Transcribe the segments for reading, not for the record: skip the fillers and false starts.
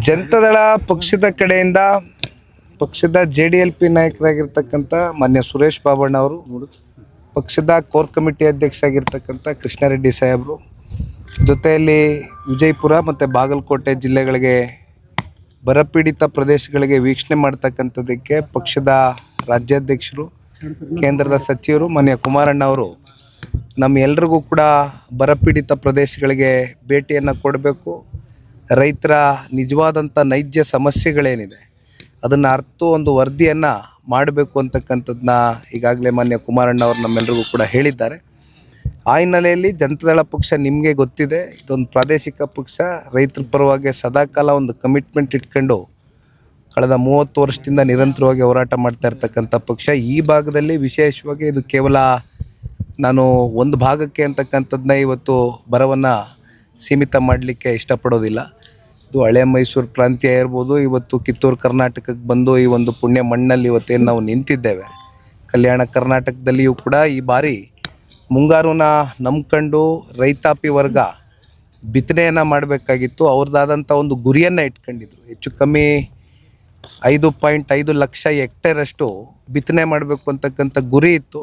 ಜನತಾದಳ ಪಕ್ಷದ ಕಡೆಯಿಂದ ಪಕ್ಷದ JDLP ನಾಯಕರಾಗಿರ್ತಕ್ಕಂಥ ಮಾನ್ಯ ಸುರೇಶ್ ಬಾಬಣ್ಣ ಅವರು, ಪಕ್ಷದ ಕೋರ್ ಕಮಿಟಿ ಅಧ್ಯಕ್ಷ ಆಗಿರ್ತಕ್ಕಂಥ ಕೃಷ್ಣಾರೆಡ್ಡಿ ಸಾಹೇಬರು, ಜೊತೆಯಲ್ಲಿ ವಿಜಯಪುರ ಮತ್ತು ಬಾಗಲಕೋಟೆ ಜಿಲ್ಲೆಗಳಿಗೆ ಬರಪೀಡಿತ ಪ್ರದೇಶಗಳಿಗೆ ವೀಕ್ಷಣೆ ಮಾಡ್ತಕ್ಕಂಥದ್ದಕ್ಕೆ ಪಕ್ಷದ ರಾಜ್ಯಾಧ್ಯಕ್ಷರು, ಕೇಂದ್ರದ ಸಚಿವರು ಮಾನ್ಯ ಕುಮಾರಣ್ಣ ಅವರು ನಮ್ಮೆಲ್ಲರಿಗೂ ಕೂಡ ಬರಪೀಡಿತ ಪ್ರದೇಶಗಳಿಗೆ ಭೇಟಿಯನ್ನು ಕೊಡಬೇಕು. ರೈತರ ನಿಜವಾದಂಥ ನೈಜ ಸಮಸ್ಯೆಗಳೇನಿದೆ ಅದನ್ನು ಅರ್ಥ ಒಂದು ವರದಿಯನ್ನು ಮಾಡಬೇಕು ಅಂತಕ್ಕಂಥದ್ದನ್ನ ಈಗಾಗಲೇ ಮಾನ್ಯ ಕುಮಾರಣ್ಣ ಅವರು ನಮ್ಮೆಲ್ಲರಿಗೂ ಕೂಡ ಹೇಳಿದ್ದಾರೆ. ಆ ಹಿನ್ನೆಲೆಯಲ್ಲಿ ಜನತಾದಳ ಪಕ್ಷ ನಿಮಗೆ ಗೊತ್ತಿದೆ, ಇದೊಂದು ಪ್ರಾದೇಶಿಕ ಪಕ್ಷ, ರೈತರ ಪರವಾಗಿ ಸದಾಕಾಲ ಒಂದು ಕಮಿಟ್ಮೆಂಟ್ ಇಟ್ಕೊಂಡು ಕಳೆದ 30 ವರ್ಷದಿಂದ ನಿರಂತರವಾಗಿ ಹೋರಾಟ ಮಾಡ್ತಾ ಇರ್ತಕ್ಕಂಥ ಪಕ್ಷ. ಈ ಭಾಗದಲ್ಲಿ ವಿಶೇಷವಾಗಿ ಇದು ಕೇವಲ ನಾನು ಒಂದು ಭಾಗಕ್ಕೆ ಅಂತಕ್ಕಂಥದ್ದನ್ನ ಇವತ್ತು ಬರವನ್ನು ಸೀಮಿತ ಮಾಡಲಿಕ್ಕೆ ಇಷ್ಟಪಡೋದಿಲ್ಲ. ಇದು ಹಳೆ ಮೈಸೂರು ಪ್ರಾಂತ್ಯ ಇರ್ಬೋದು, ಇವತ್ತು ಕಿತ್ತೂರು ಕರ್ನಾಟಕಕ್ಕೆ ಬಂದು ಈ ಒಂದು ಪುಣ್ಯ ಮಣ್ಣಲ್ಲಿ ಇವತ್ತೇನು ನಾವು ನಿಂತಿದ್ದೇವೆ. ಕಲ್ಯಾಣ ಕರ್ನಾಟಕದಲ್ಲಿಯೂ ಕೂಡ ಈ ಬಾರಿ ಮುಂಗಾರನ್ನ ನಂಬ್ಕೊಂಡು ರೈತಾಪಿ ವರ್ಗ ಬಿತ್ತನೆಯನ್ನು ಮಾಡಬೇಕಾಗಿತ್ತು. ಅವ್ರದ್ದಾದಂಥ ಒಂದು ಗುರಿಯನ್ನು ಇಟ್ಕೊಂಡಿದ್ರು. ಹೆಚ್ಚು ಕಮ್ಮಿ 5.5 ಲಕ್ಷ ಹೆಕ್ಟೇರಷ್ಟು ಬಿತ್ತನೆ ಮಾಡಬೇಕು ಅಂತಕ್ಕಂಥ ಗುರಿ ಇತ್ತು.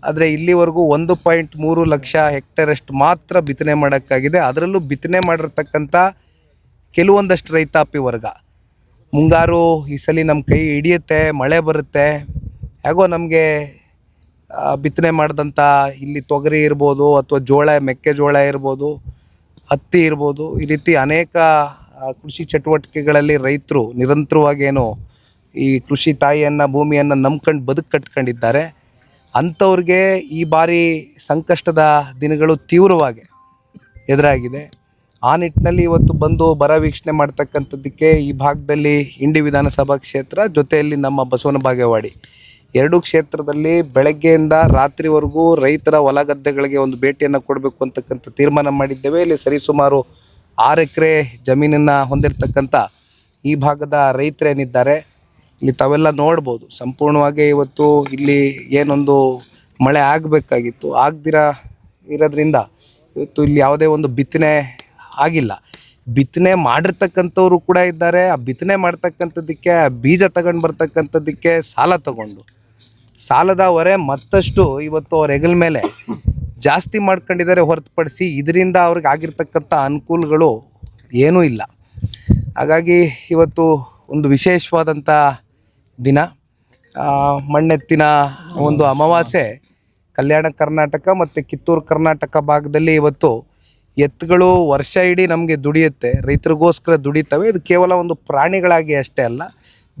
ಆದರೆ ಇಲ್ಲಿವರೆಗೂ 1.3 ಲಕ್ಷ ಹೆಕ್ಟೇರಷ್ಟು ಮಾತ್ರ ಬಿತ್ತನೆ ಮಾಡೋಕ್ಕಾಗಿದೆ. ಅದರಲ್ಲೂ ಬಿತ್ತನೆ ಮಾಡಿರ್ತಕ್ಕಂಥ ಕೆಲವೊಂದಷ್ಟು ರೈತಾಪಿ ವರ್ಗ ಮುಂಗಾರು ಈ ಸಲ ನಮ್ಮ ಕೈ ಹಿಡಿಯುತ್ತೆ, ಮಳೆ ಬರುತ್ತೆ, ಹೇಗೋ ನಮಗೆ ಬಿತ್ತನೆ ಮಾಡಿದಂಥ ಇಲ್ಲಿ ತೊಗರಿ ಇರ್ಬೋದು ಅಥವಾ ಮೆಕ್ಕೆಜೋಳ ಇರ್ಬೋದು, ಹತ್ತಿ ಇರ್ಬೋದು, ಈ ರೀತಿ ಅನೇಕ ಕೃಷಿ ಚಟುವಟಿಕೆಗಳಲ್ಲಿ ರೈತರು ನಿರಂತರವಾಗಿ ಈ ಕೃಷಿ ತಾಯಿಯನ್ನು ಭೂಮಿಯನ್ನು ನಂಬ್ಕೊಂಡು ಬದುಕು ಕಟ್ಕೊಂಡಿದ್ದಾರೆ. ಅಂಥವ್ರಿಗೆ ಈ ಬಾರಿ ಸಂಕಷ್ಟದ ದಿನಗಳು ತೀವ್ರವಾಗಿ ಎದುರಾಗಿದೆ. ಆ ನಿಟ್ಟಿನಲ್ಲಿ ಇವತ್ತು ಬಂದು ಬರ ವೀಕ್ಷಣೆ ಮಾಡ್ತಕ್ಕಂಥದ್ದಕ್ಕೆ ಈ ಭಾಗದಲ್ಲಿ ಇಂಡಿ ವಿಧಾನಸಭಾ ಕ್ಷೇತ್ರ, ಜೊತೆಯಲ್ಲಿ ನಮ್ಮ ಬಸವನ ಬಾಗೇವಾಡಿ ಎರಡೂ ಕ್ಷೇತ್ರದಲ್ಲಿ ಬೆಳಗ್ಗೆಯಿಂದ ರಾತ್ರಿವರೆಗೂ ರೈತರ ಹೊಲ ಗದ್ದೆಗಳಿಗೆ ಒಂದು ಭೇಟಿಯನ್ನು ಕೊಡಬೇಕು ಅಂತಕ್ಕಂಥ ತೀರ್ಮಾನ ಮಾಡಿದ್ದೇವೆ. ಇಲ್ಲಿ ಸರಿಸುಮಾರು 6 ಎಕರೆ ಜಮೀನನ್ನು ಹೊಂದಿರತಕ್ಕಂಥ ಈ ಭಾಗದ ರೈತರೇನಿದ್ದಾರೆ, ಇಲ್ಲಿ ತಾವೆಲ್ಲ ನೋಡ್ಬೋದು. ಸಂಪೂರ್ಣವಾಗಿ ಇವತ್ತು ಇಲ್ಲಿ ಏನೊಂದು ಮಳೆ ಆಗಬೇಕಾಗಿತ್ತು, ಇರೋದ್ರಿಂದ ಇವತ್ತು ಇಲ್ಲಿ ಯಾವುದೇ ಒಂದು ಬಿತ್ತನೆ ಆಗಿಲ್ಲ. ಬಿತ್ತನೆ ಮಾಡಿರ್ತಕ್ಕಂಥವ್ರು ಕೂಡ ಇದ್ದಾರೆ. ಆ ಬಿತ್ತನೆ ಮಾಡ್ತಕ್ಕಂಥದ್ದಕ್ಕೆ ಬೀಜ ತಗೊಂಡು ಬರ್ತಕ್ಕಂಥದ್ದಕ್ಕೆ ಸಾಲದ ಹೊರೆ ಮತ್ತಷ್ಟು ಇವತ್ತು ಅವ್ರ ಹೆಗಲ ಮೇಲೆ ಜಾಸ್ತಿ ಮಾಡ್ಕೊಂಡಿದ್ದಾರೆ ಹೊರತುಪಡಿಸಿ ಇದರಿಂದ ಅವ್ರಿಗೆ ಆಗಿರ್ತಕ್ಕಂಥ ಅನುಕೂಲಗಳು ಏನೂ ಇಲ್ಲ. ಹಾಗಾಗಿ ಇವತ್ತು ಒಂದು ವಿಶೇಷವಾದಂಥ ದಿನ, ಮಣ್ಣೆತ್ತಿನ ಒಂದು ಅಮಾವಾಸ್ಯೆ. ಕಲ್ಯಾಣ ಕರ್ನಾಟಕ ಮತ್ತು ಕಿತ್ತೂರು ಕರ್ನಾಟಕ ಭಾಗದಲ್ಲಿ ಇವತ್ತು ಎತ್ತುಗಳು ವರ್ಷ ಇಡೀ ನಮಗೆ ದುಡಿಯುತ್ತೆ, ರೈತರಿಗೋಸ್ಕರ ದುಡಿತವೆ. ಇದು ಕೇವಲ ಒಂದು ಪ್ರಾಣಿಗಳಾಗಿ ಅಷ್ಟೇ ಅಲ್ಲ,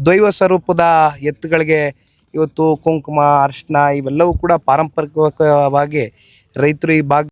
ದೈವ ಸ್ವರೂಪದ ಎತ್ತುಗಳಿಗೆ ಇವತ್ತು ಕುಂಕುಮ, ಅರಿಶಿನ ಇವೆಲ್ಲವೂ ಕೂಡ ಪಾರಂಪರಿಕವಾಗಿ ರೈತರು ಈ ಭಾಗ